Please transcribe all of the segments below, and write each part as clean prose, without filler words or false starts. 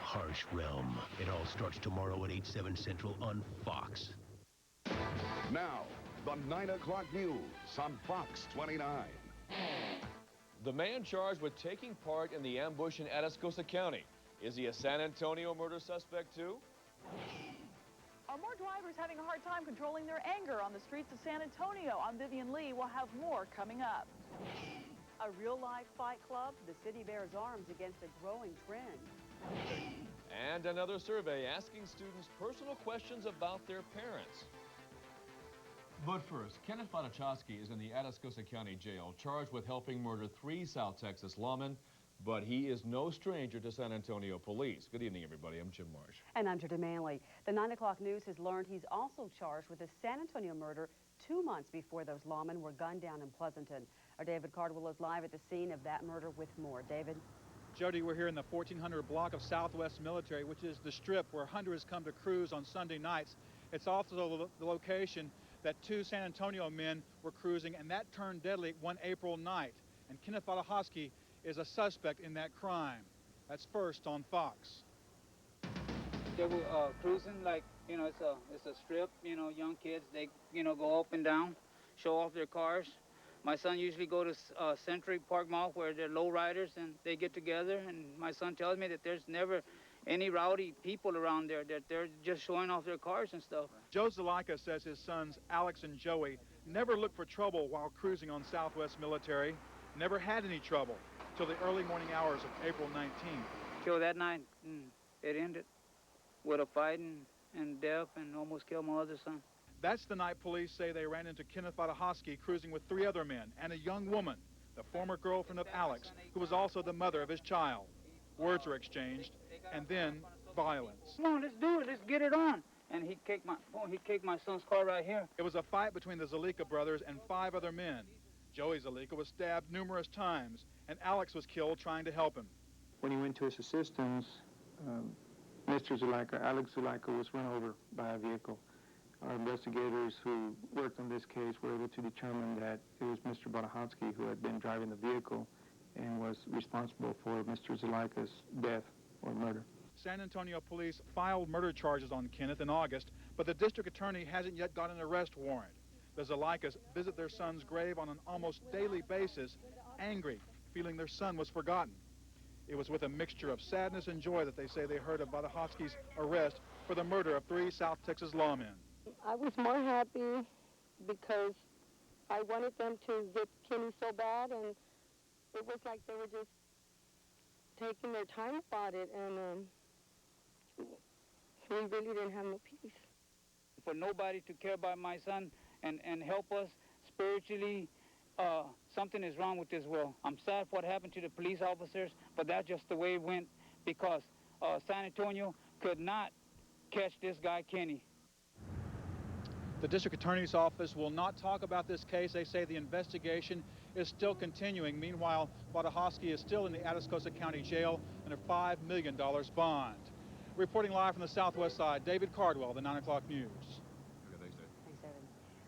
harsh realm. It all starts tomorrow at 8/7 Central on Fox. Now, the 9 o'clock news on Fox 29. The man charged with taking part in the ambush in Atascosa County. Is he a San Antonio murder suspect, too? Are more drivers having a hard time controlling their anger on the streets of San Antonio? I'm Vivian Lee. We'll have more coming up. A real-life fight club, the city bears arms against a growing trend. And another survey asking students personal questions about their parents. But first, Kenneth Fatachowski is in the Atascosa County Jail, charged with helping murder 3 South Texas lawmen. But he is no stranger to San Antonio police. Good evening, everybody. I'm Jim Marsh. And I'm Judy Manley. The 9 o'clock news has learned he's also charged with a San Antonio murder 2 months before those lawmen were gunned down in Pleasanton. Our David Cardwell is live at the scene of that murder with more. David? Jody, we're here in the 1400 block of Southwest Military, which is the strip where hundreds come to cruise on Sunday nights. It's also the location that 2 San Antonio men were cruising, and that turned deadly one April night. And Kenneth Fatachowski is a suspect in that crime. That's first on Fox. They were cruising like, it's a strip, young kids, they, go up and down, show off their cars. My son usually go to Century Park Mall where they're low riders and they get together, and my son tells me that there's never any rowdy people around there, that they're just showing off their cars and stuff. Joe Zalika says his sons, Alex and Joey, never looked for trouble while cruising on Southwest Military, never had any trouble till the early morning hours of April 19th. Till that night, it ended with a fight and death and almost killed my other son. That's the night police say they ran into Kenneth Fatachowski cruising with 3 other men and a young woman, the former girlfriend of Alex, who was also the mother of his child. Words were exchanged, and then violence. Come on, let's do it. Let's get it on. And he kicked my son's car right here. It was a fight between the Zalika brothers and 5 other men. Joey Zalika was stabbed numerous times, and Alex was killed trying to help him. When he went to his assistance, Mr. Zalika, Alex Zalika, was run over by a vehicle. Our investigators who worked on this case were able to determine that it was Mr. Fatachowski who had been driving the vehicle and was responsible for Mr. Zalika's death or murder. San Antonio police filed murder charges on Kenneth in August, but the district attorney hasn't yet got an arrest warrant. The Zalikas visit their son's grave on an almost daily basis, angry, feeling their son was forgotten. It was with a mixture of sadness and joy that they say they heard of Fatachowski's arrest for the murder of 3 South Texas lawmen. I was more happy because I wanted them to get Kenny so bad, and it was like they were just taking their time about it, and we really didn't have no peace. For nobody to care about my son and help us spiritually, something is wrong with this world. I'm sad what happened to the police officers, but that's just the way it went because San Antonio could not catch this guy, Kenny. The district attorney's office will not talk about this case. They say the investigation is still continuing. Meanwhile, Fatachowski is still in the Atascosa County Jail under $5 million bond. Reporting live from the southwest side, David Cardwell, the 9 o'clock news. Thanks, David.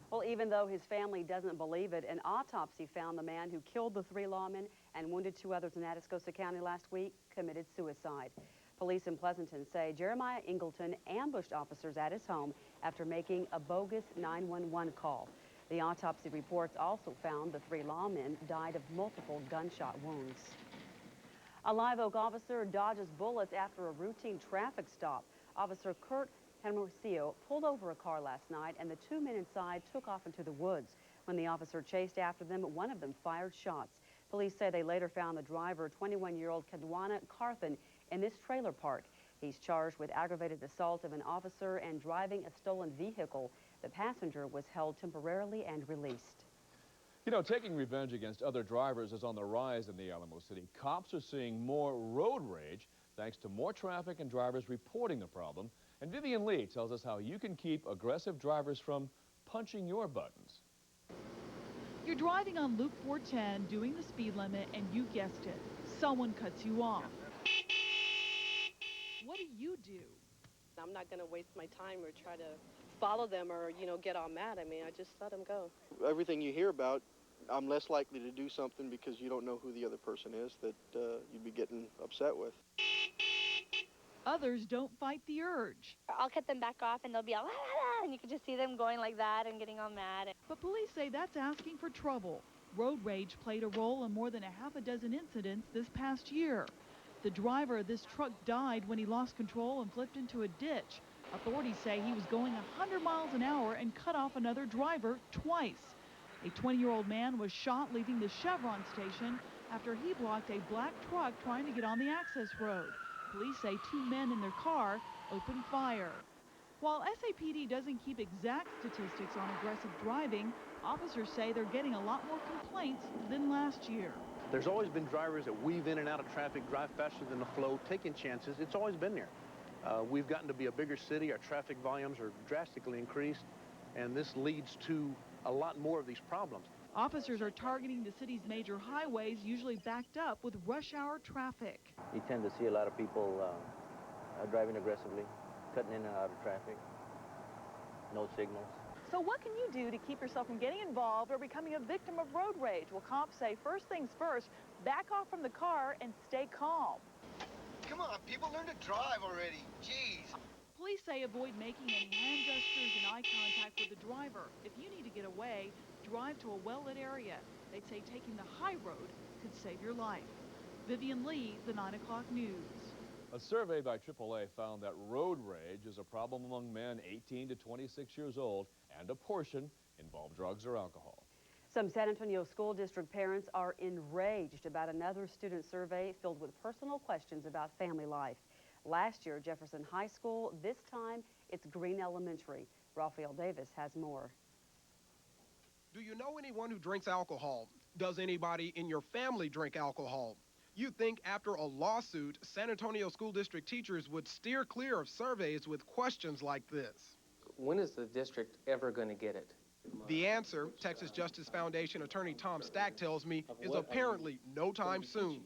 Well, even though his family doesn't believe it, an autopsy found the man who killed the 3 lawmen and wounded 2 others in Atascosa County last week committed suicide. Police in Pleasanton say Jeremiah Ingleton ambushed officers at his home after making a bogus 911 call. The autopsy reports also found the 3 lawmen died of multiple gunshot wounds. A Live Oak officer dodges bullets after a routine traffic stop. Officer Kurt Hermosillo pulled over a car last night, and the 2 men inside took off into the woods. When the officer chased after them, one of them fired shots. Police say they later found the driver, 21-year-old Kadwana Carthan, in this trailer park. He's charged with aggravated assault of an officer and driving a stolen vehicle. The passenger was held temporarily and released. You know, taking revenge against other drivers is on the rise in the Alamo City. Cops are seeing more road rage thanks to more traffic and drivers reporting the problem. And Vivian Lee tells us how you can keep aggressive drivers from punching your buttons. You're driving on Loop 410 doing the speed limit, and you guessed it, someone cuts you off. What do you do? I'm not going to waste my time or try to follow them or, get all mad. I mean, I just let them go. Everything you hear about, I'm less likely to do something because you don't know who the other person is that you'd be getting upset with. Others don't fight the urge. I'll cut them back off and they'll be all, la, la, la, and you can just see them going like that and getting all mad. But police say that's asking for trouble. Road rage played a role in more than a half a dozen incidents this past year. The driver of this truck died when he lost control and flipped into a ditch. Authorities say he was going 100 miles an hour and cut off another driver twice. A 20-year-old man was shot leaving the Chevron station after he blocked a black truck trying to get on the access road. Police say 2 men in their car opened fire. While SAPD doesn't keep exact statistics on aggressive driving, officers say they're getting a lot more complaints than last year. There's always been drivers that weave in and out of traffic, drive faster than the flow, taking chances. It's always been there. We've gotten to be a bigger city. Our traffic volumes are drastically increased, and this leads to a lot more of these problems. Officers are targeting the city's major highways, usually backed up with rush hour traffic. You tend to see a lot of people driving aggressively, cutting in and out of traffic, no signals. So what can you do to keep yourself from getting involved or becoming a victim of road rage? Well, cops say first things first, back off from the car and stay calm. Come on, people learn to drive already. Jeez. Police say avoid making any hand gestures and eye contact with the driver. If you need to get away, drive to a well-lit area. They say taking the high road could save your life. Vivian Lee, the 9 o'clock news. A survey by AAA found that road rage is a problem among men 18 to 26 years old, and a portion involve drugs or alcohol. Some San Antonio School District parents are enraged about another student survey filled with personal questions about family life. Last year, Jefferson High School. This time, it's Green Elementary. Raphael Davis has more. Do you know anyone who drinks alcohol? Does anybody in your family drink alcohol? You'd think after a lawsuit, San Antonio School District teachers would steer clear of surveys with questions like this. When is the district ever going to get it? The answer, Texas Justice Foundation attorney Tom Stack tells me, is apparently no time soon.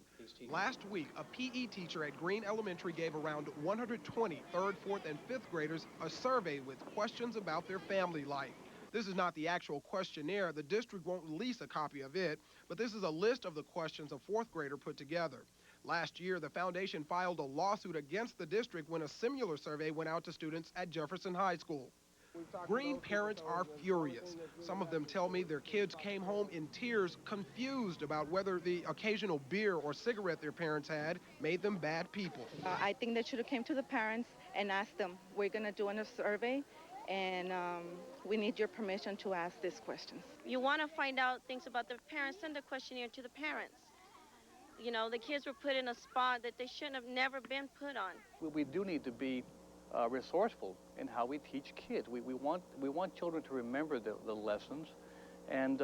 Last week, a PE teacher at Green Elementary gave around 120 3rd, 4th, and 5th graders a survey with questions about their family life. This is not the actual questionnaire. The district won't release a copy of it, but this is a list of the questions a 4th grader put together. Last year, the foundation filed a lawsuit against the district when a similar survey went out to students at Jefferson High School. Green parents are furious. Some of them tell me their kids came home in tears, confused about whether the occasional beer or cigarette their parents had made them bad people. I think they should have came to the parents and asked them, we're going to do a survey, and we need your permission to ask these questions. You want to find out things about the parents, send a questionnaire to the parents. You know, the kids were put in a spot that they shouldn't have never been put on. We do need to be resourceful in how we teach kids. We want children to remember the lessons, and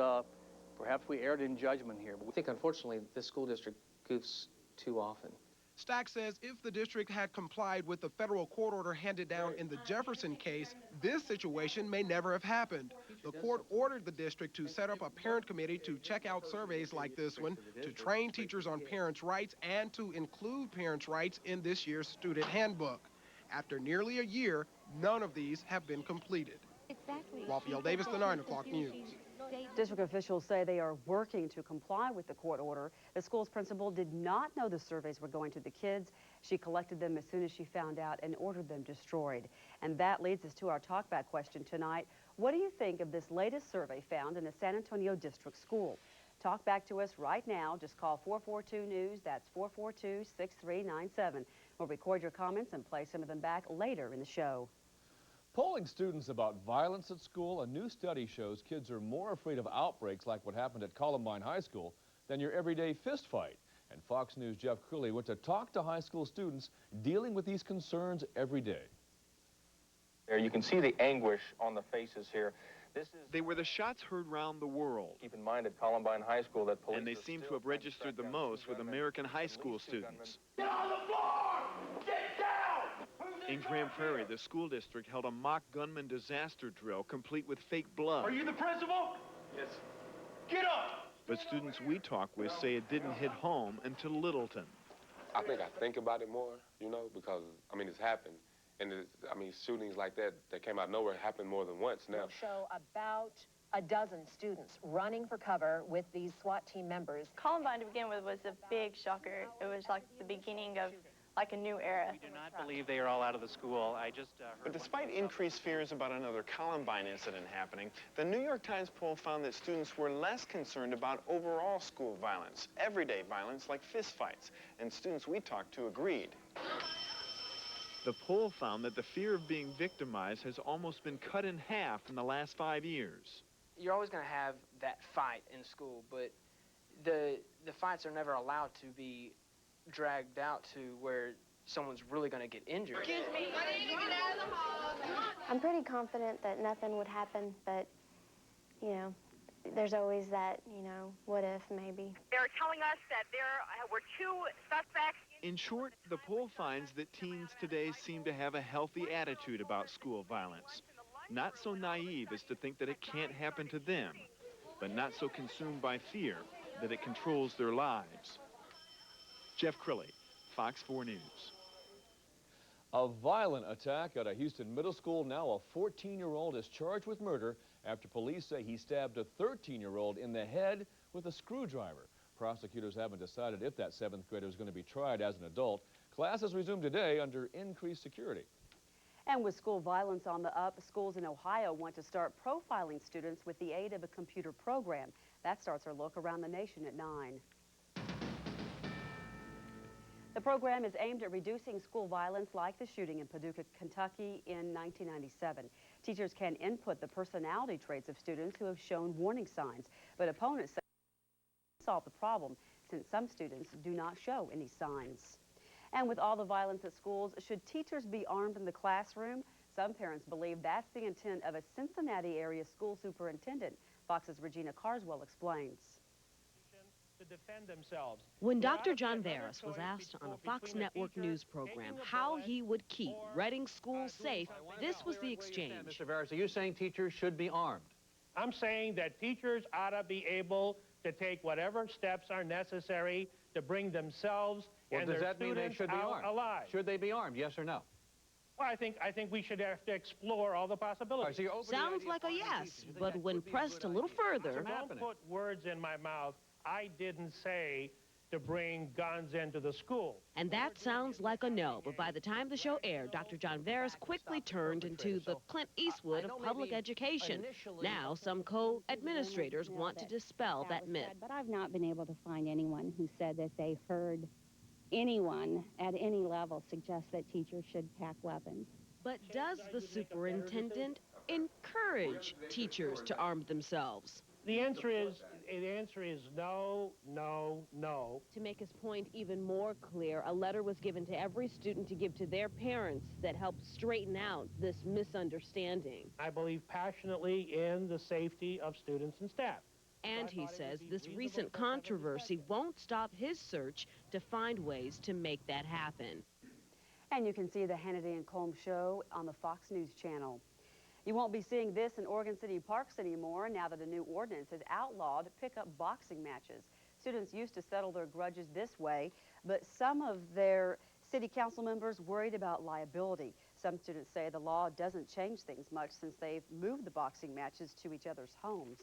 perhaps we erred in judgment here. But I think, unfortunately, this school district goofs too often. Stack says if the district had complied with the federal court order handed down in the Jefferson case, this situation may never have happened. The court ordered the district to set up a parent committee to check out surveys like this one, to train teachers on parents' rights, and to include parents' rights in this year's student handbook. After nearly a year, none of these have been completed. Exactly. Raphael Davis, the 9 o'clock news. District officials say they are working to comply with the court order. The school's principal did not know the surveys were going to the kids. She collected them as soon as she found out and ordered them destroyed. And that leads us to our talkback question tonight. What do you think of this latest survey found in a San Antonio district school? Talk back to us right now. Just call 442-NEWS. That's 442-6397. We'll record your comments and play some of them back later in the show. Polling students about violence at school, a new study shows kids are more afraid of outbreaks like what happened at Columbine High School than your everyday fist fight. And Fox News' Jeff Cooley went to talk to high school students dealing with these concerns every day. There you can see the anguish on the faces here. They were the shots heard round the world. Keep in mind at Columbine High School that police... And they seem to have registered the most with American high school students. Get on the floor! Get down! In Grand Prairie, the school district held a mock gunman disaster drill complete with fake blood. Are you the principal? Yes. Get up! But students we talked with say it didn't hit home until Littleton. I think about it more, you know, because, I mean, it's happened. And, shootings like that came out of nowhere happen more than once now. We'll show about a dozen students running for cover with these SWAT team members. Columbine, to begin with, was a big shocker. It was like the beginning of like a new era. We do not believe they are all out of the school. I just But despite increased fears about another Columbine incident happening, the New York Times poll found that students were less concerned about overall school violence, everyday violence like fistfights, and students we talked to agreed. The poll found that the fear of being victimized has almost been cut in half in the last 5 years. You're always going to have that fight in school, but the fights are never allowed to be dragged out to where someone's really going to get injured. Excuse me. I'm pretty confident that nothing would happen, but, you know, there's always that, you know, what if, maybe. They're telling us that there were 2 suspects. In short, the poll finds that teens today seem to have a healthy attitude about school violence. Not so naive as to think that it can't happen to them, but not so consumed by fear that it controls their lives. Jeff Crilly, Fox 4 News. A violent attack at a Houston middle school. Now a 14-year-old is charged with murder after police say he stabbed a 13-year-old in the head with a screwdriver. Prosecutors haven't decided if that 7th grader is going to be tried as an adult. Classes resume today under increased security. And with school violence on the up, schools in Ohio want to start profiling students with the aid of a computer program. That starts our look around the nation at 9. The program is aimed at reducing school violence like the shooting in Paducah, Kentucky in 1997. Teachers can input the personality traits of students who have shown warning signs, but opponents say they solve the problem since some students do not show any signs. And with all the violence at schools, should teachers be armed in the classroom? Some parents believe that's the intent of a Cincinnati area school superintendent. Fox's Regina Carswell explains. To defend themselves. When Dr. John Veras was asked on a Fox Network news program how he would keep Reading schools safe, this was the exchange. Mr. Veras, are you saying teachers should be armed? I'm saying that teachers ought to be able to take whatever steps are necessary to bring themselves and does their that mean they students should be out armed? alive. Should they be armed, yes or no? Well, I think we should have to explore all the possibilities. Right, so sounds like a yes, but when pressed a little further... Don't put words in my mouth. I didn't say to bring guns into the school. And that sounds like a no, but by the time the show aired, Dr. John Veras quickly turned into the Clint Eastwood of public education. Now, some co-administrators want to dispel that myth. But I've not been able to find anyone who said that they heard anyone at any level suggest that teachers should pack weapons. But does the superintendent encourage teachers to arm themselves? The answer is no, no, no. To make his point even more clear, a letter was given to every student to give to their parents that helped straighten out this misunderstanding. I believe passionately in the safety of students and staff. And he says this recent controversy won't stop his search to find ways to make that happen. And you can see the Hannity and Colm show on the Fox News channel. You won't be seeing this in Oregon City parks anymore now that a new ordinance has outlawed pickup boxing matches. Students used to settle their grudges this way, but some of their city council members worried about liability. Some students say the law doesn't change things much since they've moved the boxing matches to each other's homes.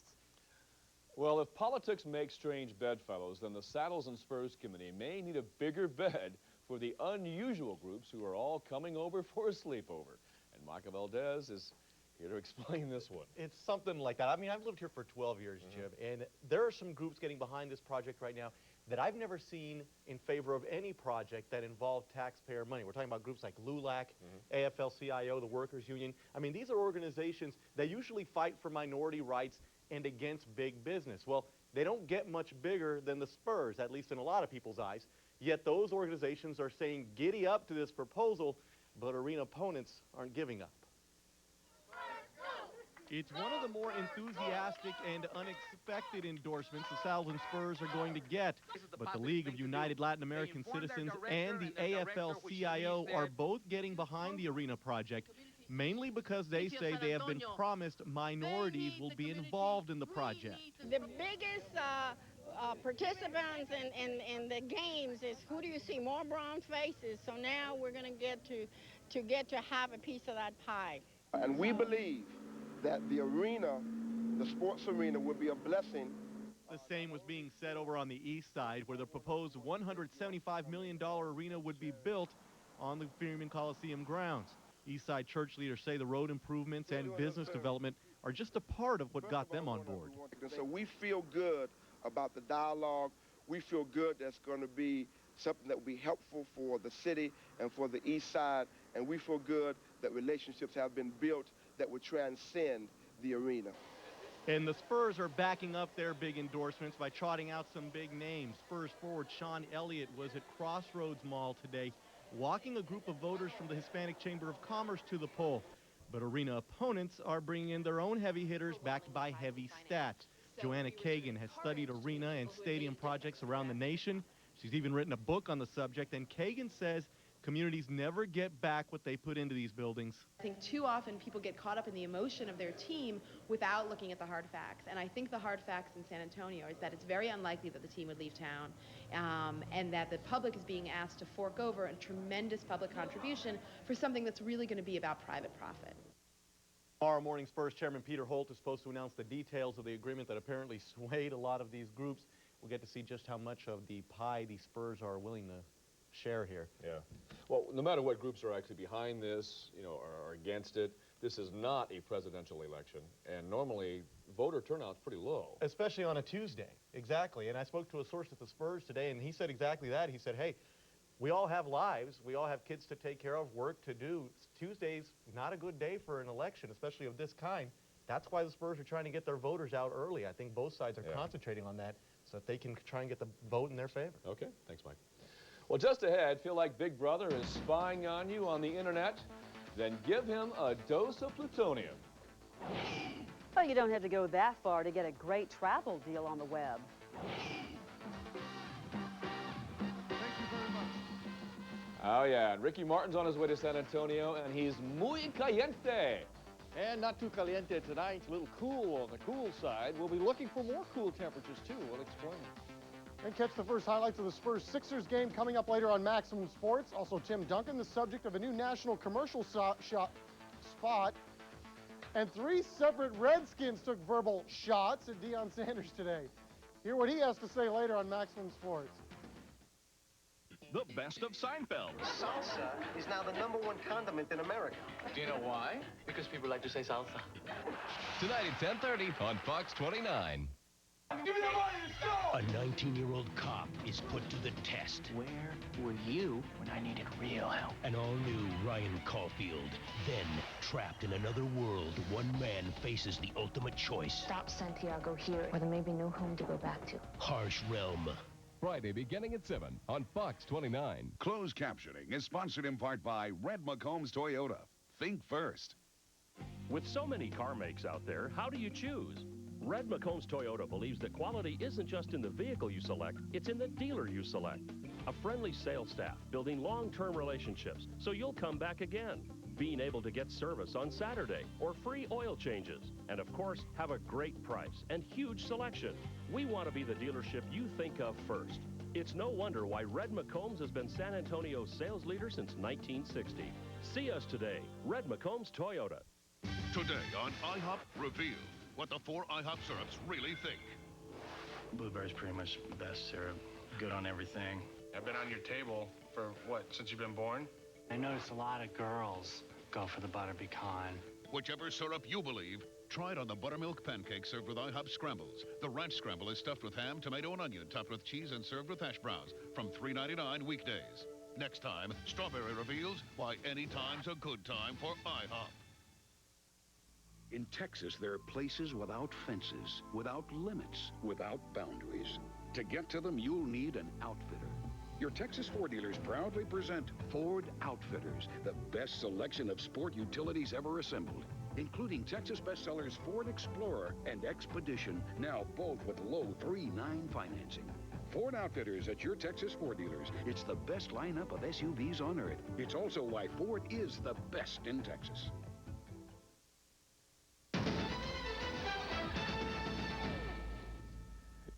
Well, if politics make strange bedfellows, then the Saddles and Spurs committee may need a bigger bed for the unusual groups who are all coming over for a sleepover. And Micah Valdez is here to explain this one. It's something like that. I mean, I've lived here for 12 years, Jim, and there are some groups getting behind this project right now that I've never seen in favor of any project that involved taxpayer money. We're talking about groups like LULAC, AFL-CIO, the Workers Union. I mean, these are organizations that usually fight for minority rights and against big business. Well, they don't get much bigger than the Spurs, at least in a lot of people's eyes. Yet those organizations are saying giddy up to this proposal, but arena opponents aren't giving up. It's one of the more enthusiastic and unexpected endorsements the Saddles and Spurs are going to get. But the League of United Latin American Citizens and the AFL-CIO are both getting behind the arena project, mainly because they say they have been promised minorities will be involved in the project. The biggest participants in the games is who do you see? More brown faces. So now we're going to get to have a piece of that pie. And we believe that the arena, the sports arena, would be a blessing The same was being said over on the east side, where the proposed $175 million arena would be built on the Freeman Coliseum grounds. Eastside church leaders say the road improvements and business development are just a part of what got them on board. So we feel good about the dialogue. We feel good that's going to be something that will be helpful for the city and for the east side. And we feel good that relationships have been built that will transcend the arena. And the Spurs are backing up their big endorsements by trotting out some big names. Spurs forward Sean Elliott was at Crossroads Mall today, walking a group of voters from the Hispanic Chamber of Commerce to the poll. But arena opponents are bringing in their own heavy hitters backed by heavy stats. Joanna Kagan has studied arena and stadium projects around the nation. She's even written a book on the subject, and Kagan says communities never get back what they put into these buildings. I think too often people get caught up in the emotion of their team without looking at the hard facts. And I think the hard facts in San Antonio is that it's very unlikely that the team would leave town, and that the public is being asked to fork over a tremendous public contribution for something that's really going to be about private profit. Tomorrow morning, Spurs Chairman Peter Holt is supposed to announce the details of the agreement that apparently swayed a lot of these groups. We'll get to see just how much of the pie the Spurs are willing to share here. Yeah. Well, no matter what groups are actually behind this, you know, are against it, this is not a presidential election, and normally voter turnout's pretty low. Especially on a Tuesday. Exactly. And I spoke to a source at the Spurs today, and he said exactly that. He said, hey, we all have lives. We all have kids to take care of, work to do. Tuesday's not a good day for an election, especially of this kind. That's why the Spurs are trying to get their voters out early. I think both sides are concentrating on that so that they can try and get the vote in their favor. Okay. Thanks, Mike. Well, just ahead, feel like Big Brother is spying on you on the internet? Then give him a dose of plutonium. Well, you don't have to go that far to get a great travel deal on the web. Oh, yeah, and Ricky Martin's on his way to San Antonio, and he's muy caliente. And not too caliente tonight, a little cool on the cool side. We'll be looking for more cool temperatures, too. We'll explain. And catch the first highlights of the Spurs-Sixers game coming up later on Maximum Sports. Also, Tim Duncan, the subject of a new national commercial spot. And 3 separate Redskins took verbal shots at Deion Sanders today. Hear what he has to say later on Maximum Sports. The best of Seinfeld. Salsa is now the #1 condiment in America. Do you know why? Because people like to say salsa. Tonight at 10:30 on Fox 29. Give me the money, let's go! A 19-year-old cop is put to the test. Where were you when I needed real help? An all-new Ryan Caulfield. Then, trapped in another world, one man faces the ultimate choice. Stop Santiago here, or there may be no home to go back to. Harsh realm. Friday beginning at 7 on Fox 29. Closed captioning is sponsored in part by Red McCombs Toyota. Think first. With so many car makes out there, how do you choose? Red McCombs Toyota believes that quality isn't just in the vehicle you select, it's in the dealer you select. A friendly sales staff building long-term relationships so you'll come back again. Being able to get service on Saturday or free oil changes. And of course, have a great price and huge selection. We want to be the dealership you think of first. It's no wonder why Red McCombs has been San Antonio's sales leader since 1960. See us today, Red McCombs Toyota. Today on IHOP Reveal what the 4 IHOP syrups really think. Blueberry's pretty much the best syrup. Good on everything. I've been on your table for, what, since you've been born? I noticed a lot of girls go for the butter pecan. Whichever syrup you believe, try it on the buttermilk pancake served with IHOP scrambles. The ranch scramble is stuffed with ham, tomato, and onion, topped with cheese, and served with hash browns from $3.99 weekdays. Next time, Strawberry reveals why any time's a good time for IHOP. In Texas, there are places without fences, without limits, without boundaries. To get to them, you'll need an outfitter. Your Texas Ford dealers proudly present Ford Outfitters, the best selection of sport utilities ever assembled, including Texas bestsellers Ford Explorer and Expedition, now both with low 3.9 financing. Ford Outfitters at your Texas Ford dealers. It's the best lineup of SUVs on earth. It's also why Ford is the best in Texas.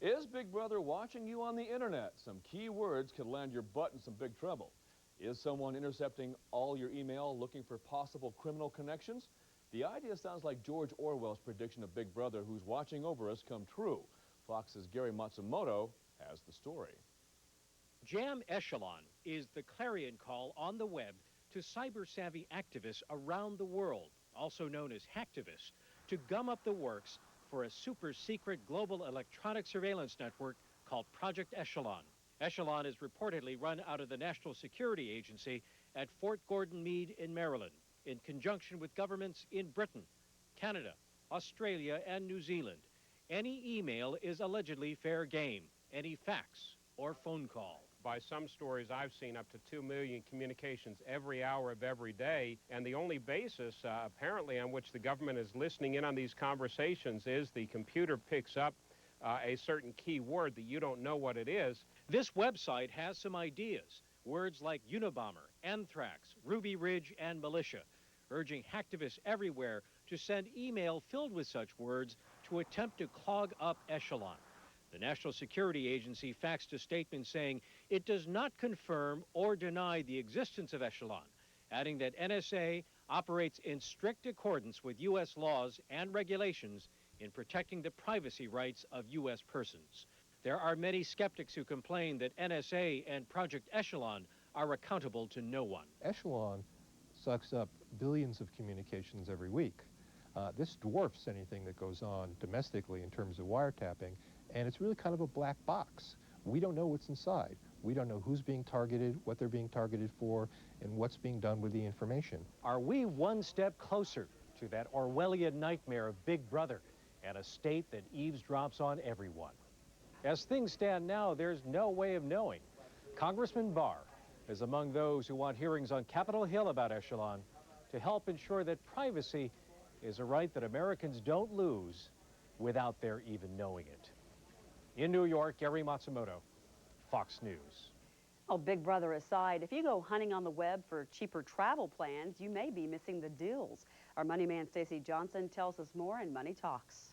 Is Big Brother watching you on the internet? Some key words could land your butt in some big trouble. Is someone intercepting all your email looking for possible criminal connections? The idea sounds like George Orwell's prediction of Big Brother who's watching over us come true. Fox's Gary Matsumoto has the story. Jam Echelon is the clarion call on the web to cyber-savvy activists around the world, also known as hacktivists, to gum up the works for a super-secret global electronic surveillance network called Project Echelon. Echelon is reportedly run out of the National Security Agency at Fort Gordon Meade in Maryland, in conjunction with governments in Britain, Canada, Australia, and New Zealand. Any email is allegedly fair game, any fax or phone call. By some stories I've seen, up to 2 million communications every hour of every day, and the only basis, apparently, on which the government is listening in on these conversations is the computer picks up a certain key word that you don't know what it is. This website has some ideas, words like Unabomber, Anthrax, Ruby Ridge, and militia, urging hacktivists everywhere to send email filled with such words to attempt to clog up Echelon. The National Security Agency faxed a statement saying it does not confirm or deny the existence of Echelon, adding that NSA operates in strict accordance with U.S. laws and regulations in protecting the privacy rights of U.S. persons. There are many skeptics who complain that NSA and Project Echelon are accountable to no one. Echelon sucks up billions of communications every week. This dwarfs anything that goes on domestically in terms of wiretapping, and it's really kind of a black box. We don't know what's inside. We don't know who's being targeted, what they're being targeted for, and what's being done with the information. Are we one step closer to that Orwellian nightmare of Big Brother and a state that eavesdrops on everyone? As things stand now, there's no way of knowing. Congressman Barr is among those who want hearings on Capitol Hill about Echelon to help ensure that privacy is a right that Americans don't lose without their even knowing it. In New York, Gary Matsumoto, Fox News. Oh, Big Brother aside, if you go hunting on the web for cheaper travel plans, you may be missing the deals. Our money man, Stacey Johnson, tells us more in Money Talks.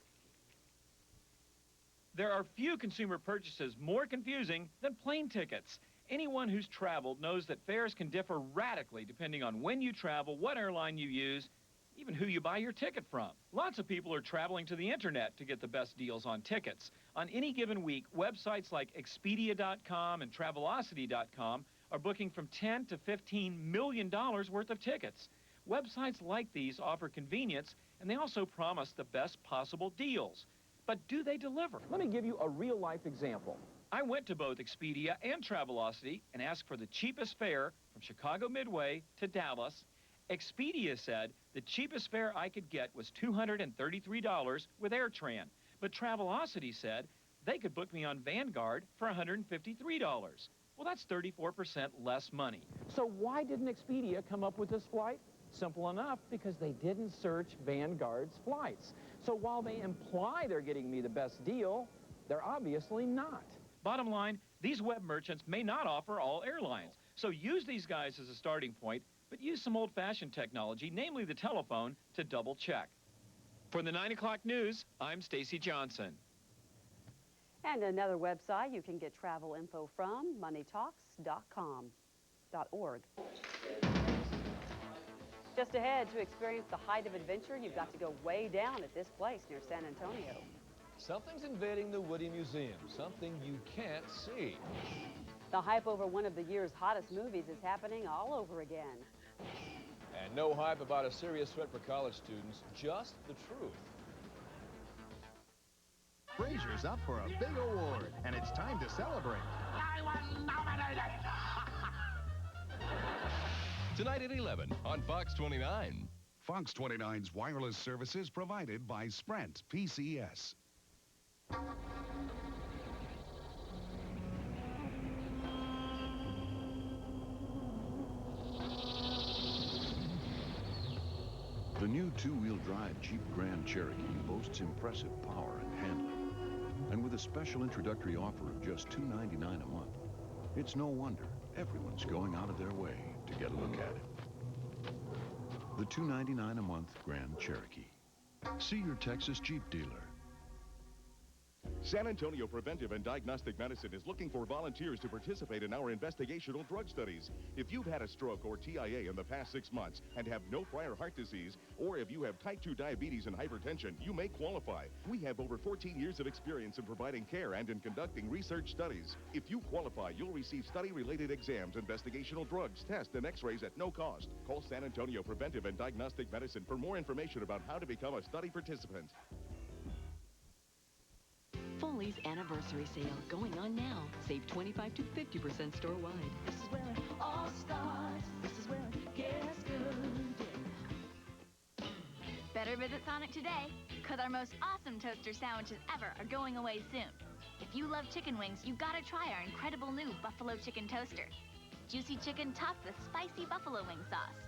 There are few consumer purchases more confusing than plane tickets. Anyone who's traveled knows that fares can differ radically depending on when you travel, what airline you use, even who you buy your ticket from. Lots of people are traveling to the internet to get the best deals on tickets. On any given week, websites like Expedia.com and Travelocity.com are booking from $10 to $15 million worth of tickets. Websites like these offer convenience, and they also promise the best possible deals. But do they deliver? Let me give you a real-life example. I went to both Expedia and Travelocity and asked for the cheapest fare from Chicago Midway to Dallas. Expedia said the cheapest fare I could get was $233 with AirTran, but Travelocity said they could book me on Vanguard for $153. Well, that's 34% less money. So why didn't Expedia come up with this flight? Simple enough, because they didn't search Vanguard's flights. So while they imply they're getting me the best deal, they're obviously not. Bottom line, these web merchants may not offer all airlines. So use these guys as a starting point, but use some old-fashioned technology, namely the telephone, to double-check. For the 9 o'clock news, I'm Stacey Johnson. And another website you can get travel info from, moneytalks.com.org. Just ahead, to experience the height of adventure, you've got to go way down at this place near San Antonio. Something's invading the Woody Museum, something you can't see. The hype over one of the year's hottest movies is happening all over again. And no hype about a serious threat for college students, just the truth. Frasier's up for a big award, and it's time to celebrate. I was nominated! Tonight at 11 on Fox 29. Fox 29's wireless services provided by Sprint PCS. The new two-wheel drive Jeep Grand Cherokee boasts impressive power and handling. And with a special introductory offer of just $299 a month, it's no wonder everyone's going out of their way to get a look at it. The $299 a month Grand Cherokee. See your Texas Jeep dealer. San Antonio Preventive and Diagnostic Medicine is looking for volunteers to participate in our investigational drug studies. If you've had a stroke or TIA in the past 6 months and have no prior heart disease, or if you have type 2 diabetes and hypertension, you may qualify. We have over 14 years of experience in providing care and in conducting research studies. If you qualify, you'll receive study-related exams, investigational drugs, tests, and x-rays at no cost. Call San Antonio Preventive and Diagnostic Medicine for more information about how to become a study participant. Foley's anniversary sale going on now. Save 25 to 50% store-wide. This is where it all starts. This is where it gets good. Better visit Sonic today, because our most awesome toaster sandwiches ever are going away soon. If you love chicken wings, you gotta try our incredible new Buffalo Chicken Toaster. Juicy chicken topped with spicy buffalo wing sauce.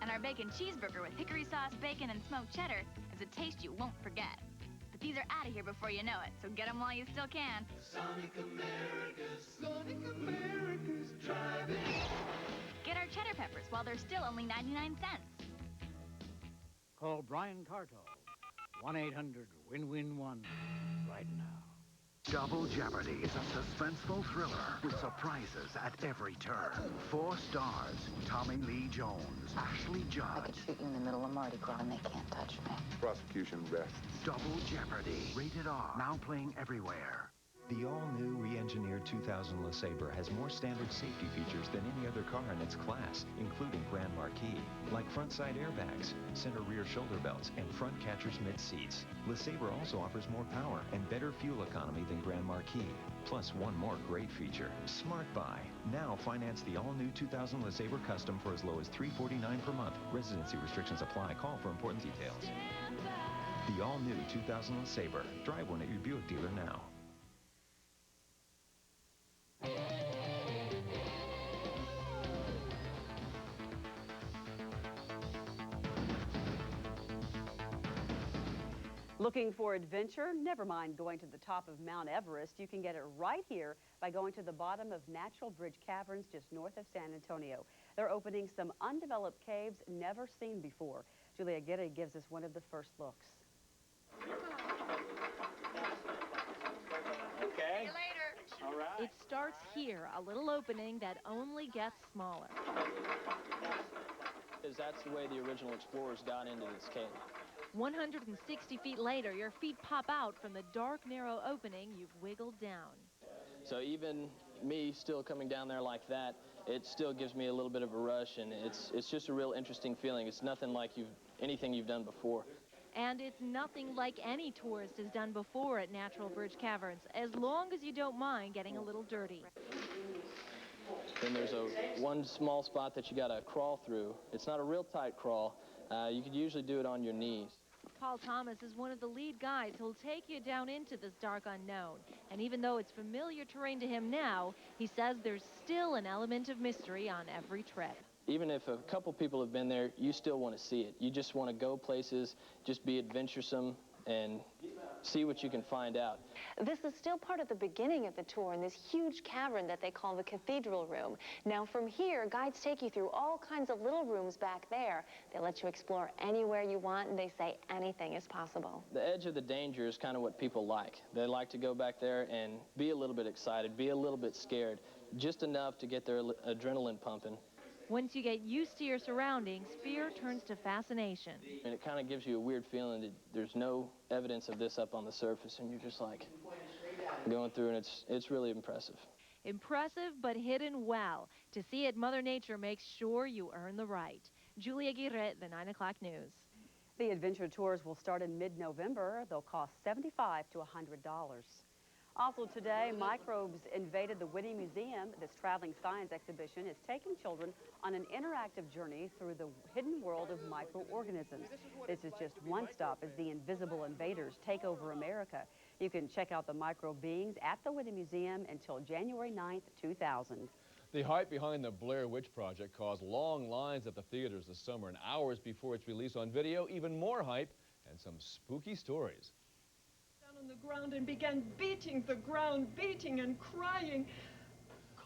And our bacon cheeseburger with hickory sauce, bacon, and smoked cheddar is a taste you won't forget. But these are out of here before you know it, so get them while you still can. Sonic America's driving. Get our cheddar peppers while they're still only 99 cents. Call Brian Carto, 1-800-WIN-WIN-1 right now. Double Jeopardy is a suspenseful thriller with surprises at every turn. 4 stars: Tommy Lee Jones, Ashley Judd. I could shoot you in the middle of Mardi Gras and they can't touch me. Prosecution rests. Double Jeopardy. Rated R. Now playing everywhere. The all-new re-engineered 2000 LeSabre has more standard safety features than any other car in its class, including Grand Marquis, like front side airbags, center rear shoulder belts, and front catcher's mid seats. LeSabre also offers more power and better fuel economy than Grand Marquis, plus one more great feature, Smart Buy. Now finance the all-new 2000 LeSabre Custom for as low as $349 per month. Residency restrictions apply. Call for important details. The all-new 2000 LeSabre. Drive one at your Buick dealer now. Looking for adventure? Never mind going to the top of Mount Everest. You can get it right here by going to the bottom of Natural Bridge Caverns just north of San Antonio. They're opening some undeveloped caves never seen before. Julia Aguirre gives us one of the first looks. Okay. See you later. All right. It starts here, a little opening that only gets smaller. That's the way the original explorers got into this cave. 160 feet later, your feet pop out from the dark, narrow opening you've wiggled down. So even me still coming down there like that, it still gives me a little bit of a rush, and it's just a real interesting feeling. It's nothing like anything you've done before. And it's nothing like any tourist has done before at Natural Bridge Caverns, as long as you don't mind getting a little dirty. Then there's one small spot that you gotta crawl through. It's not a real tight crawl. You could usually do it on your knees. Paul Thomas is one of the lead guides who'll take you down into this dark unknown. And even though it's familiar terrain to him now, he says there's still an element of mystery on every trip. Even if a couple people have been there, you still want to see it. You just want to go places, just be adventuresome, and see what you can find out. This is still part of the beginning of the tour in this huge cavern that they call the Cathedral Room. Now from here, guides take you through all kinds of little rooms back there. They let you explore anywhere you want, and they say anything is possible. The edge of the danger is kind of what people like. They like to go back there and be a little bit excited, be a little bit scared, just enough to get their adrenaline pumping. Once you get used to your surroundings, fear turns to fascination. And it kind of gives you a weird feeling that there's no evidence of this up on the surface, and you're just like going through, and it's really impressive. Impressive, but hidden well. To see it, Mother Nature makes sure you earn the right. Julia Aguirre, the 9 o'clock news. The adventure tours will start in mid-November. They'll cost $75 to $100. Also today, microbes invaded the Whitney Museum. This traveling science exhibition is taking children on an interactive journey through the hidden world of microorganisms. This is just one stop as the invisible invaders take over America. You can check out the microbe beings at the Whitney Museum until January 9th, 2000. The hype behind the Blair Witch project caused long lines at the theaters this summer, and hours before its release on video, even more hype and some spooky stories. On the ground and began beating the ground, beating and crying.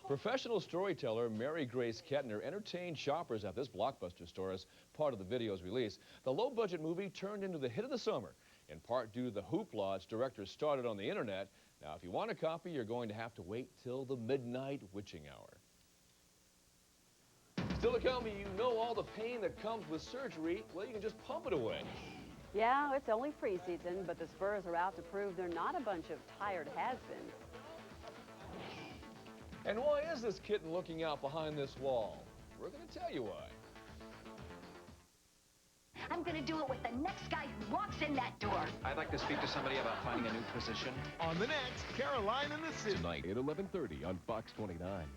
Professional storyteller Mary Grace Kettner entertained shoppers at this Blockbuster store as part of the video's release. The low-budget movie turned into the hit of the summer, in part due to the hoopla its director started on the internet. Now, if you want a copy, you're going to have to wait till the midnight witching hour. Still to come, you know all the pain that comes with surgery. Well, you can just pump it away. Yeah, it's only preseason, but the Spurs are out to prove they're not a bunch of tired has-beens. And why is this kitten looking out behind this wall? We're going to tell you why. I'm going to do it with the next guy who walks in that door. I'd like to speak to somebody about finding a new position. On the next, Caroline in the City. Tonight at 11:30 on Fox 29.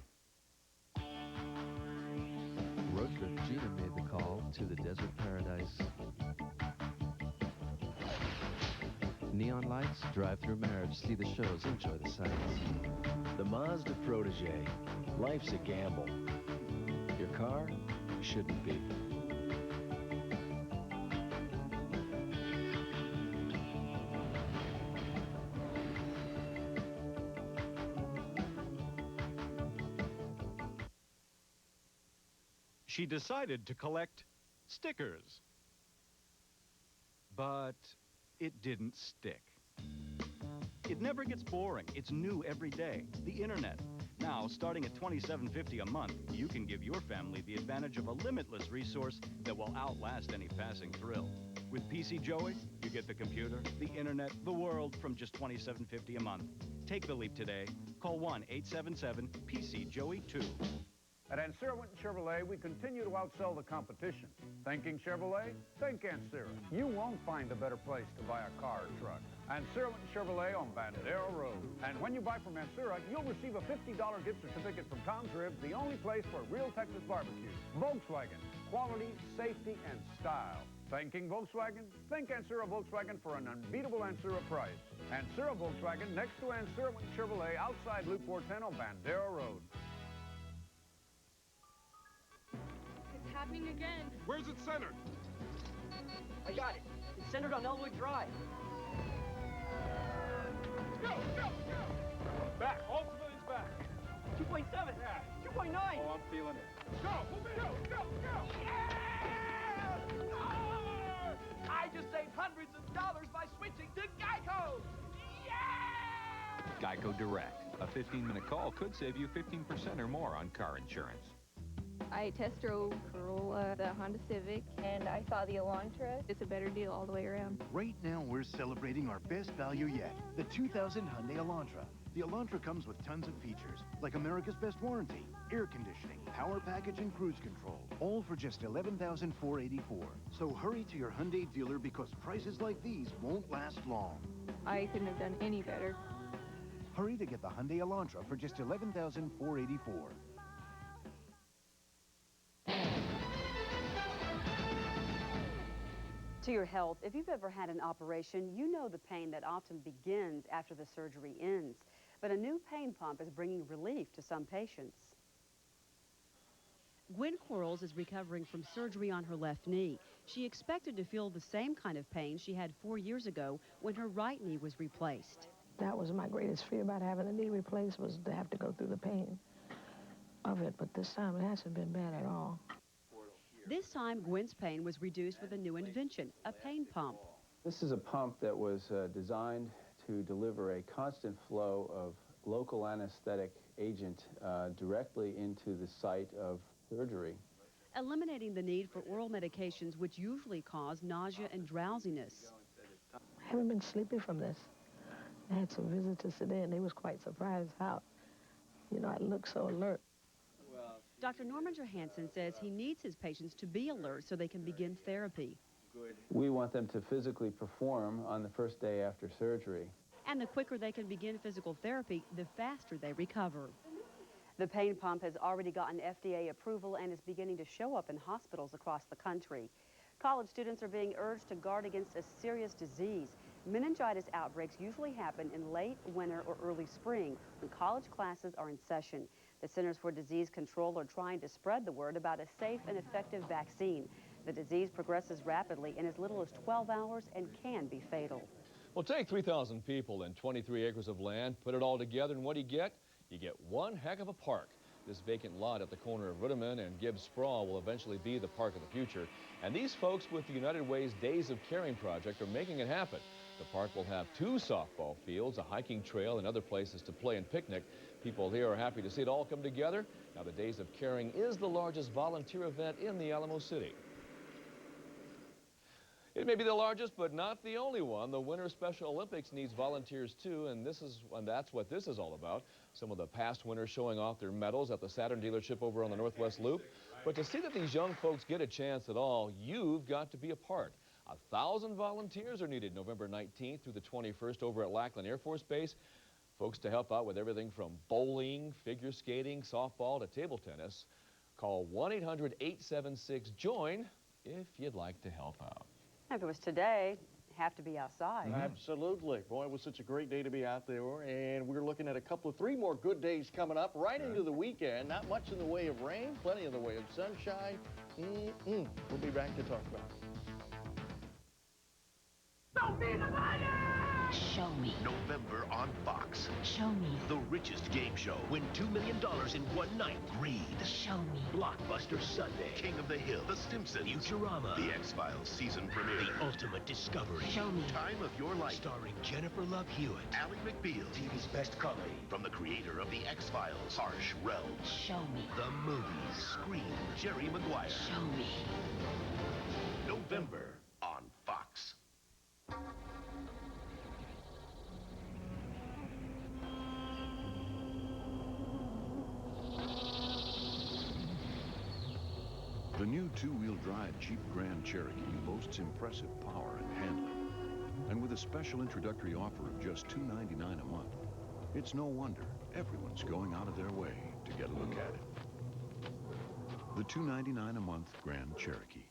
Road trip Gina made the call to the desert paradise. Neon lights, drive-through marriage, see the shows, enjoy the sights. The Mazda Protege. Life's a gamble. Your car shouldn't be. She decided to collect stickers. But it didn't stick. It never gets boring. It's new every day. The internet. Now, starting at $27.50 a month, you can give your family the advantage of a limitless resource that will outlast any passing thrill. With PC Joey, you get the computer, the internet, the world from just $27.50 a month. Take the leap today. Call 1-877-PC-JOEY-2. At Ancira Winton Chevrolet, we continue to outsell the competition. Thinking Chevrolet? Think Ancira. You won't find a better place to buy a car or truck. Ancira Winton Chevrolet on Bandera Road. And when you buy from Ancira, you'll receive a $50 gift certificate from Tom's Ribs, the only place for real Texas barbecue. Volkswagen. Quality, safety, and style. Thinking Volkswagen? Think Ancira Volkswagen for an unbeatable Ancira price. Ancira Volkswagen next to Ancira Winton Chevrolet outside Loop 410 on Bandera Road. It's happening again. Where's it centered? I got it. It's centered on Elwood Drive. Go, go, go! Back, all civilians back. 2.7. Yeah. 2.9. Oh, I'm feeling it. Go, move it, go, go, go! Yeah! Oh! I just saved hundreds of dollars by switching to Geico. Yeah! Geico Direct. A 15-minute call could save you 15% or more on car insurance. I test drove Corolla, the Honda Civic, and I saw the Elantra. It's a better deal all the way around. Right now, we're celebrating our best value yet, the 2000 Hyundai Elantra. The Elantra comes with tons of features, like America's best warranty, air conditioning, power package, and cruise control, all for just $11,484. So hurry to your Hyundai dealer because prices like these won't last long. I couldn't have done any better. Hurry to get the Hyundai Elantra for just $11,484. To your health, if you've ever had an operation, you know the pain that often begins after the surgery ends. But a new pain pump is bringing relief to some patients. Gwen Quarles is recovering from surgery on her left knee. She expected to feel the same kind of pain she had 4 years ago when her right knee was replaced. That was my greatest fear about having a knee replaced, was to have to go through the pain of it. But this time it hasn't been bad at all. This time, Gwen's pain was reduced with a new invention, a pain pump. This is a pump that was designed to deliver a constant flow of local anesthetic agent directly into the site of surgery. Eliminating the need for oral medications which usually cause nausea and drowsiness. I haven't been sleepy from this. I had some visitors today and they was quite surprised how, I look so alert. Dr. Norman Johansson says he needs his patients to be alert so they can begin therapy. We want them to physically perform on the first day after surgery. And the quicker they can begin physical therapy, the faster they recover. The pain pump has already gotten FDA approval and is beginning to show up in hospitals across the country. College students are being urged to guard against a serious disease. Meningitis outbreaks usually happen in late winter or early spring when college classes are in session. The Centers for Disease Control are trying to spread the word about a safe and effective vaccine. The disease progresses rapidly in as little as 12 hours and can be fatal. Well, take 3,000 people and 23 acres of land, put it all together, and what do you get? You get one heck of a park. This vacant lot at the corner of Ruderman and Gibbs Sprawl will eventually be the park of the future. And these folks with the United Way's Days of Caring project are making it happen. The park will have 2 softball fields, a hiking trail, and other places to play and picnic. People here are happy to see it all come together. Now, the Days of Caring is the largest volunteer event in the Alamo City. It may be the largest, but not the only one. The Winter Special Olympics needs volunteers too, and that's what this is all about. Some of the past winners showing off their medals at the Saturn dealership over on the Northwest Loop. But to see that these young folks get a chance at all, you've got to be a part. 1,000 volunteers are needed November 19th through the 21st over at Lackland Air Force Base. Folks to help out with everything from bowling, figure skating, softball to table tennis. Call 1-800-876-JOIN if you'd like to help out. If it was today, have to be outside. Absolutely. Boy, it was such a great day to be out there, and we're looking at three more good days coming up right into the weekend. Not much in the way of rain, plenty in the way of sunshine. We'll be back to talk about it. Don't be the money! Show me. November on Fox. Show me. The richest game show. Win $2 million in one night. Read. Show me. Blockbuster Sunday. King of the Hill. The Simpsons. Futurama. The X-Files season premiere. The Ultimate Discovery. Show me. Time of Your Life. Starring Jennifer Love Hewitt. Ally McBeal. TV's best comedy. From the creator of The X-Files. Harsh Realms. Show me. The movies. Scream. Jerry Maguire. Show me. November on Fox. The new two-wheel drive Jeep Grand Cherokee boasts impressive power and handling. And with a special introductory offer of just $299 a month, it's no wonder everyone's going out of their way to get a look at it. The $299 a month Grand Cherokee.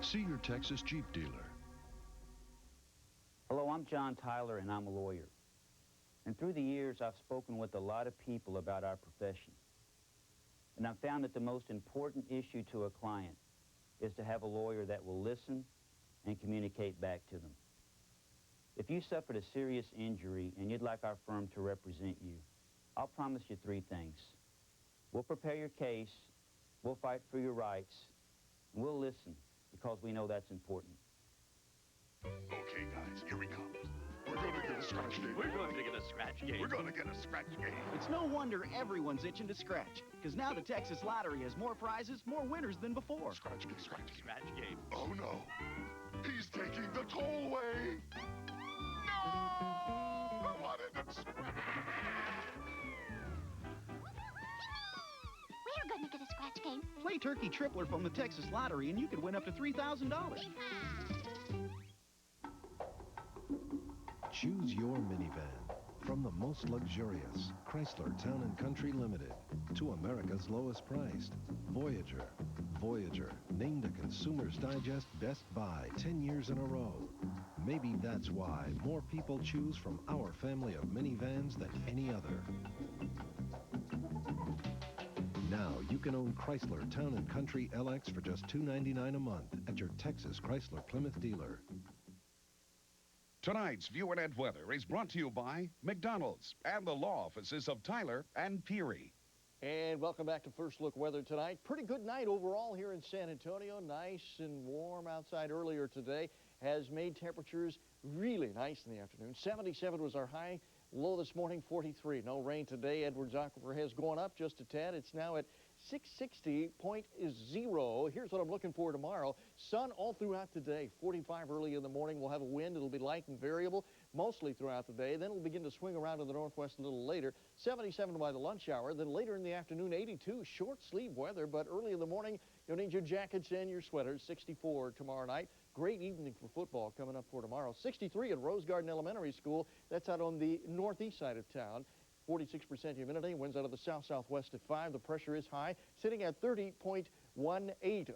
See your Texas Jeep dealer. Hello, I'm John Tyler, and I'm a lawyer. And through the years, I've spoken with a lot of people about our profession. And I've found that the most important issue to a client is to have a lawyer that will listen and communicate back to them. If you suffered a serious injury and you'd like our firm to represent you, I'll promise you 3 things. We'll prepare your case, we'll fight for your rights, and we'll listen because we know that's important. Okay, guys, here he comes. We're gonna get a scratch game. We're going to get a scratch game. We're gonna get a scratch game. It's no wonder everyone's itching to scratch, because now the Texas Lottery has more prizes, more winners than before. Scratch game, scratch game. Scratch game. Oh no, he's taking the tollway. No! I wanted to scratch. We're going to get a scratch game. Play Turkey Tripler from the Texas Lottery, and you could win up to $3,000. Choose your minivan. From the most luxurious Chrysler Town & Country Limited to America's lowest priced Voyager. Voyager, named a Consumer's Digest Best Buy 10 years in a row. Maybe that's why more people choose from our family of minivans than any other. Now you can own Chrysler Town & Country LX for just $299 a month at your Texas Chrysler Plymouth dealer. Tonight's View and Ed Weather is brought to you by McDonald's and the law offices of Tyler and Peary. And welcome back to First Look Weather tonight. Pretty good night overall here in San Antonio. Nice and warm outside earlier today. Has made temperatures really nice in the afternoon. 77 was our high. Low this morning, 43. No rain today. Edwards Aquifer has gone up just a tad. It's now at 660.0. Here's what I'm looking for tomorrow. Sun all throughout today. 45 early in the morning. We'll have a wind. It'll be light and variable mostly throughout the day. Then it'll begin to swing around to the northwest a little later. 77 by the lunch hour. Then later in the afternoon, 82. Short sleeve weather, but early in the morning, you'll need your jackets and your sweaters. 64 tomorrow night. Great evening for football coming up for tomorrow. 63 at Rose Garden Elementary School. That's out on the northeast side of town. 46% humidity. Winds out of the south-southwest at 5. The pressure is high, sitting at 30.18.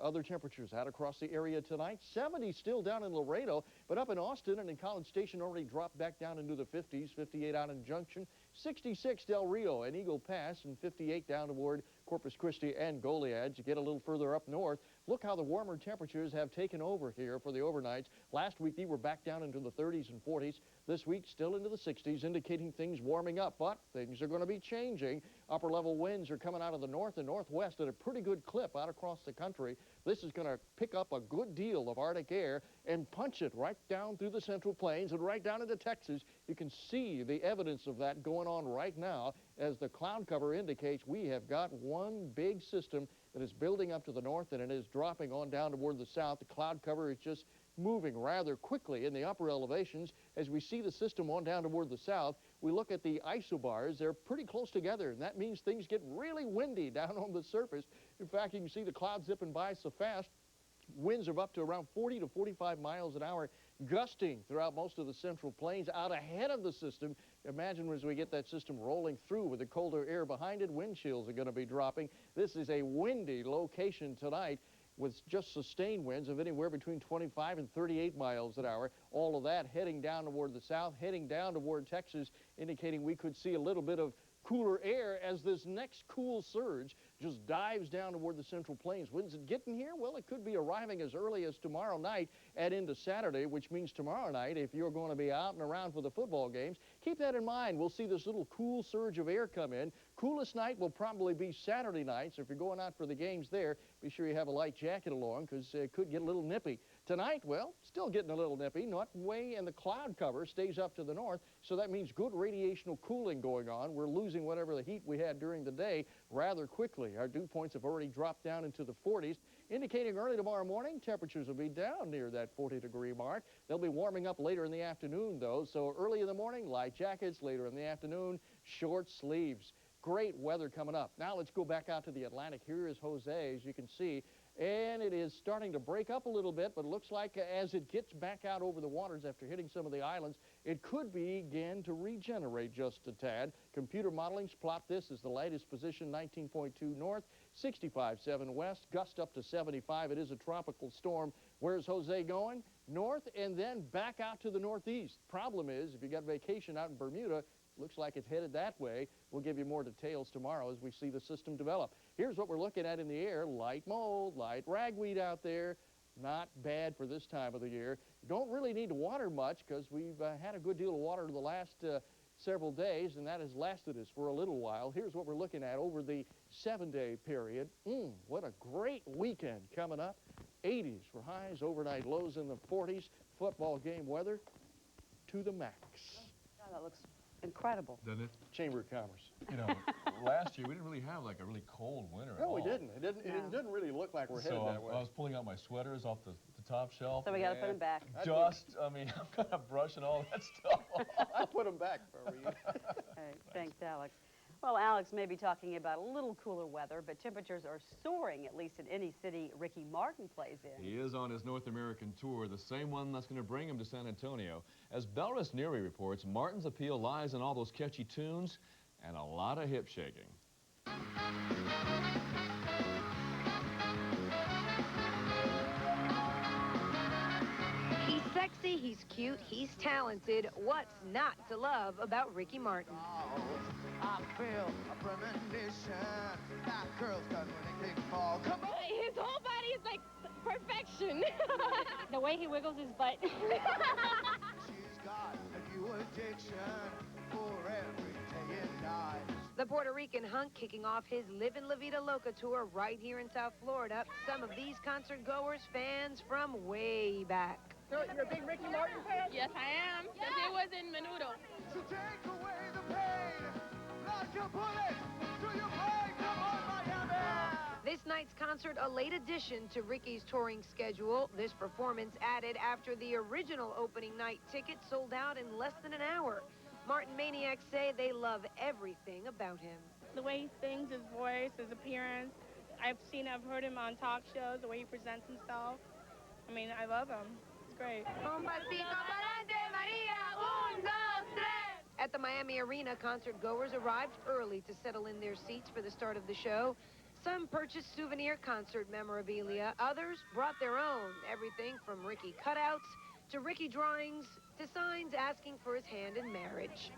Other temperatures out across the area tonight. 70 still down in Laredo, but up in Austin and in College Station already dropped back down into the 50s. 58 out in Junction. 66 Del Rio and Eagle Pass, and 58 down toward Corpus Christi and Goliad. You get a little further up north, look how the warmer temperatures have taken over here for the overnights. Last week, they were back down into the 30s and 40s. This week, still into the 60s, indicating things warming up, but things are going to be changing. Upper-level winds are coming out of the north and northwest at a pretty good clip out across the country. This is going to pick up a good deal of Arctic air and punch it right down through the Central Plains and right down into Texas. You can see the evidence of that going on right now as the cloud cover indicates we have got one big system that is building up to the north and it is dropping on down toward the south. The cloud cover is just moving rather quickly in the upper elevations. As we see the system on down toward the south, we look at the isobars. They're pretty close together, and that means things get really windy down on the surface. In fact, you can see the clouds zipping by so fast. Winds are up to around 40 to 45 miles an hour, gusting throughout most of the Central Plains out ahead of the system. Imagine as we get that system rolling through with the colder air behind it, wind chills are going to be dropping. This is a windy location tonight with just sustained winds of anywhere between 25 and 38 miles an hour. All of that heading down toward the south, heading down toward Texas, indicating we could see a little bit of cooler air as this next cool surge just dives down toward the Central Plains. When's it getting here? Well, it could be arriving as early as tomorrow night and into Saturday, which means tomorrow night, if you're going to be out and around for the football games, keep that in mind. We'll see this little cool surge of air come in. Coolest night will probably be Saturday night, so if you're going out for the games there, be sure you have a light jacket along because it could get a little nippy. Tonight, well, still getting a little nippy. Not way, and the cloud cover stays up to the north, so that means good radiational cooling going on. We're losing whatever the heat we had during the day rather quickly. Our dew points have already dropped down into the 40s, indicating early tomorrow morning temperatures will be down near that 40-degree mark. They'll be warming up later in the afternoon, though, so early in the morning, light jackets. Later in the afternoon, short sleeves. Great weather coming up. Now let's go back out to the Atlantic. Here is Jose, as you can see, and it is starting to break up a little bit, but it looks like as it gets back out over the waters after hitting some of the islands, it could begin to regenerate just a tad. Computer modelings plot this as the lightest position, 19.2 north, 65.7 west, gust up to 75. It is a tropical storm. Where's Jose going? North and then back out to the northeast. Problem is, if you got vacation out in Bermuda, looks like it's headed that way. We'll give you more details tomorrow as we see the system develop. Here's what we're looking at in the air. Light mold, light ragweed out there. Not bad for this time of the year. Don't really need to water much because we've had a good deal of water the last several days, and that has lasted us for a little while. Here's what we're looking at over the 7-day period. What a great weekend coming up. 80s for highs, overnight lows in the 40s. Football game weather to the max. God, that looks incredible. Doesn't it? Chamber of Commerce. You know, last year we didn't really have like a really cold winter at all. No, we didn't. It didn't really look like we're headed that way. I was pulling out my sweaters off the top shelf. So we got to put them back. Dust. I mean, I'm kind of brushing all that stuff off. I put them back for you. Hey, thanks, Alex. Well, Alex may be talking about a little cooler weather, but temperatures are soaring, at least in any city Ricky Martin plays in. He is on his North American tour, the same one that's going to bring him to San Antonio. As Belris Neary reports, Martin's appeal lies in all those catchy tunes and a lot of hip shaking. He's sexy, he's cute, he's talented. What's not to love about Ricky Martin? I feel a premonition. That girl's done winning big ball. Come on! His whole body is like perfection. The way he wiggles his butt. She's got a new addiction for every day and night. The Puerto Rican hunk kicking off his Livin' La Vida Loca tour right here in South Florida. Some of these concert goers, fans from way back. So you're a big Ricky Martin fan? Yes, I am. Since he was in Menudo. To take away the pain, like a bullet to your brain. Come on, Miami! This night's concert, a late addition to Ricky's touring schedule. This performance added after the original opening night ticket sold out in less than an hour. Martin maniacs say they love everything about him. The way he sings, his voice, his appearance. I've heard him on talk shows, the way he presents himself. I mean, I love him. It's great. At the Miami Arena, concert goers arrived early to settle in their seats for the start of the show. Some purchased souvenir concert memorabilia. Others brought their own. Everything from Ricky cutouts to Ricky drawings to signs asking for his hand in marriage.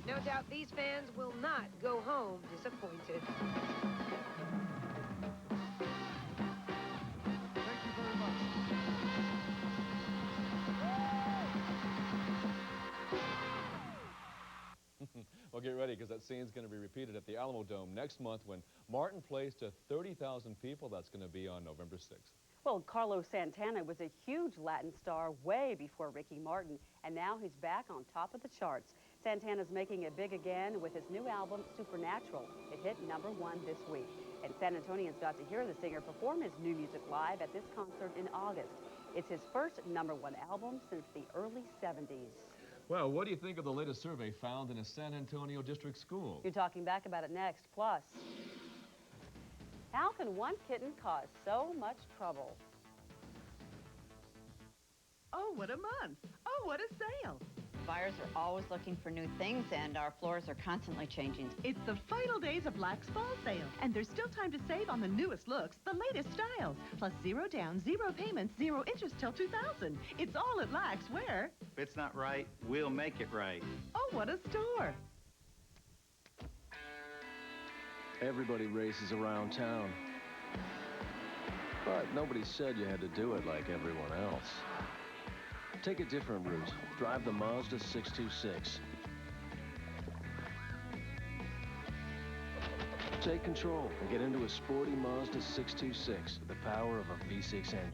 No doubt these fans will not go home disappointed. Well, get ready, because that scene's going to be repeated at the Alamo Dome next month when Martin plays to 30,000 people. That's going to be on November 6th. Well, Carlos Santana was a huge Latin star way before Ricky Martin, and now he's back on top of the charts. Santana's making it big again with his new album, Supernatural. It hit #1 this week, and San Antonians got to hear the singer perform his new music live at this concert in August. It's his first #1 album since the early 70s. Well, what do you think of the latest survey found in a San Antonio district school? You're talking back about it next. Plus, how can one kitten cause so much trouble? Oh, what a month. Oh, what a sale. Buyers are always looking for new things, and our floors are constantly changing. It's the final days of Black's fall sale, and there's still time to save on the newest looks, the latest styles, plus 0 down, 0 payments, 0 interest till 2000. It's all at Black's where... If it's not right, we'll make it right. Oh, what a store. Everybody races around town. But nobody said you had to do it like everyone else. Take a different route. Drive the Mazda 626. Take control and get into a sporty Mazda 626 with the power of a V6 engine.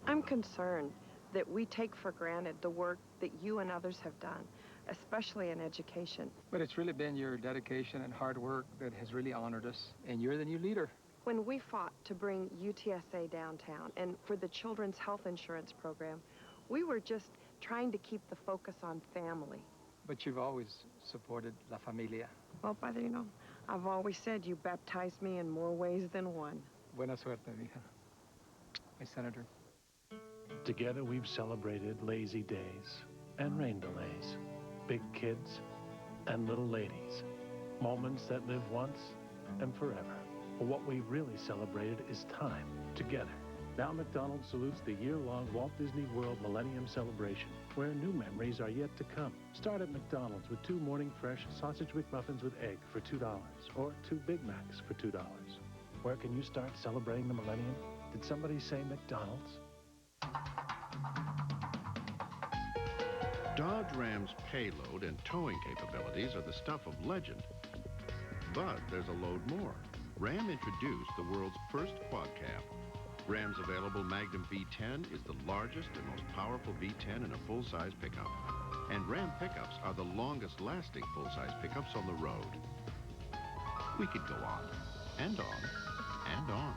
I'm concerned that we take for granted the work that you and others have done, especially in education. But it's really been your dedication and hard work that has really honored us, and you're the new leader. When we fought to bring UTSA downtown and for the Children's Health Insurance Program, we were just trying to keep the focus on family. But you've always supported La Familia. Well, Padre, you know, I've always said you baptized me in more ways than one. Buena suerte, mija. My senator. Together we've celebrated lazy days and rain delays, big kids and little ladies, moments that live once and forever. But what we've really celebrated is time together. Now McDonald's salutes the year-long Walt Disney World Millennium Celebration, where new memories are yet to come. Start at McDonald's with 2 morning fresh sausage McMuffins with egg for $2, or 2 Big Macs for $2. Where can you start celebrating the millennium? Did somebody say McDonald's? Dodge Ram's payload and towing capabilities are the stuff of legend. But there's a load more. Ram introduced the world's first quad cab. Ram's available Magnum V10 is the largest and most powerful V10 in a full-size pickup. And Ram pickups are the longest-lasting full-size pickups on the road. We could go on, and on, and on.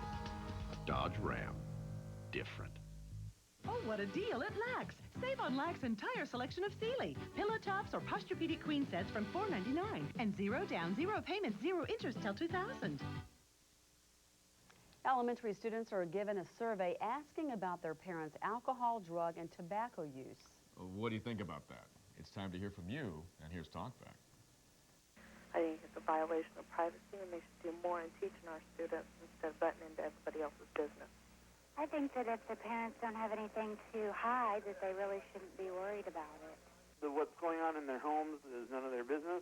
Dodge Ram. Different. Oh, what a deal at Lax. Save on Lax's entire selection of Sealy, pillow tops, or Posturepedic queen sets from $4.99. And 0 down, 0 payments, 0 interest till 2000. Elementary students are given a survey asking about their parents' alcohol, drug, and tobacco use. What do you think about that? It's time to hear from you, and here's Talkback. I think it's a violation of privacy, and they should do more in teaching our students instead of butting into everybody else's business. I think that if the parents don't have anything to hide, that they really shouldn't be worried about it. What's going on in their homes is none of their business,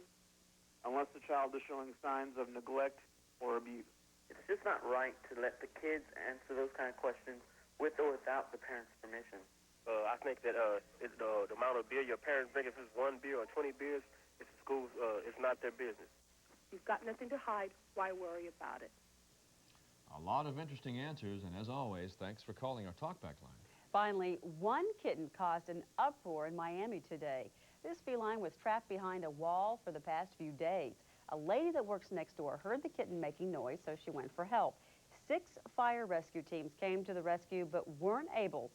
unless the child is showing signs of neglect or abuse. It's just not right to let the kids answer those kind of questions with or without the parents' permission. I think that it's the amount of beer your parents drink, if it's 1 beer or 20 beers, it's the schools, it's not their business. You've got nothing to hide. Why worry about it? A lot of interesting answers, and as always, thanks for calling our Talkback line. Finally, one kitten caused an uproar in Miami today. This feline was trapped behind a wall for the past few days. A lady that works next door heard the kitten making noise, so she went for help. 6 fire rescue teams came to the rescue, but weren't able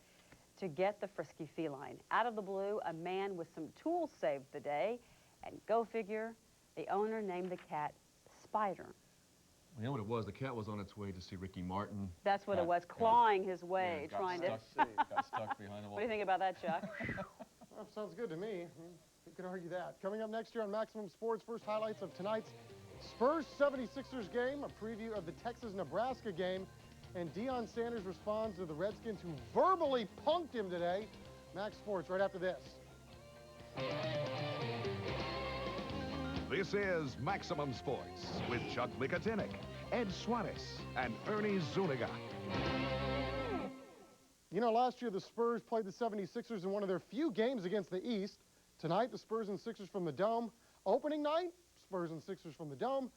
to get the frisky feline. Out of the blue, a man with some tools saved the day, and go figure, the owner named the cat Spider. You know what it was? The cat was on its way to see Ricky Martin. That's what it was, clawing his way, trying to... Got stuck behind a wall. What do you think about that, Chuck? Well, sounds good to me. Who could argue that? Coming up next year on Maximum Sports, first highlights of tonight's Spurs 76ers game, a preview of the Texas-Nebraska game, and Deion Sanders responds to the Redskins who verbally punked him today. Max Sports right after this. This is Maximum Sports with Chuck Mikatinik, Ed Suarez, and Ernie Zuniga. You know, last year the Spurs played the 76ers in one of their few games against the East. Tonight, the Spurs and Sixers from the Dome. Opening night, Spurs and Sixers from the Dome.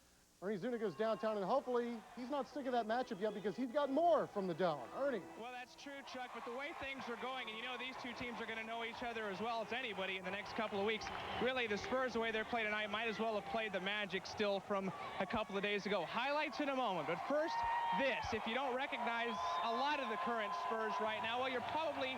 Ernie Zuniga's downtown, and hopefully he's not sick of that matchup yet because he's got more from the Dome. Ernie. Well, that's true, Chuck, but the way things are going, and you know these two teams are going to know each other as well as anybody in the next couple of weeks. Really, the Spurs, the way they're playing tonight, might as well have played the Magic still from a couple of days ago. Highlights in a moment, but first, this. If you don't recognize a lot of the current Spurs right now, well, you're probably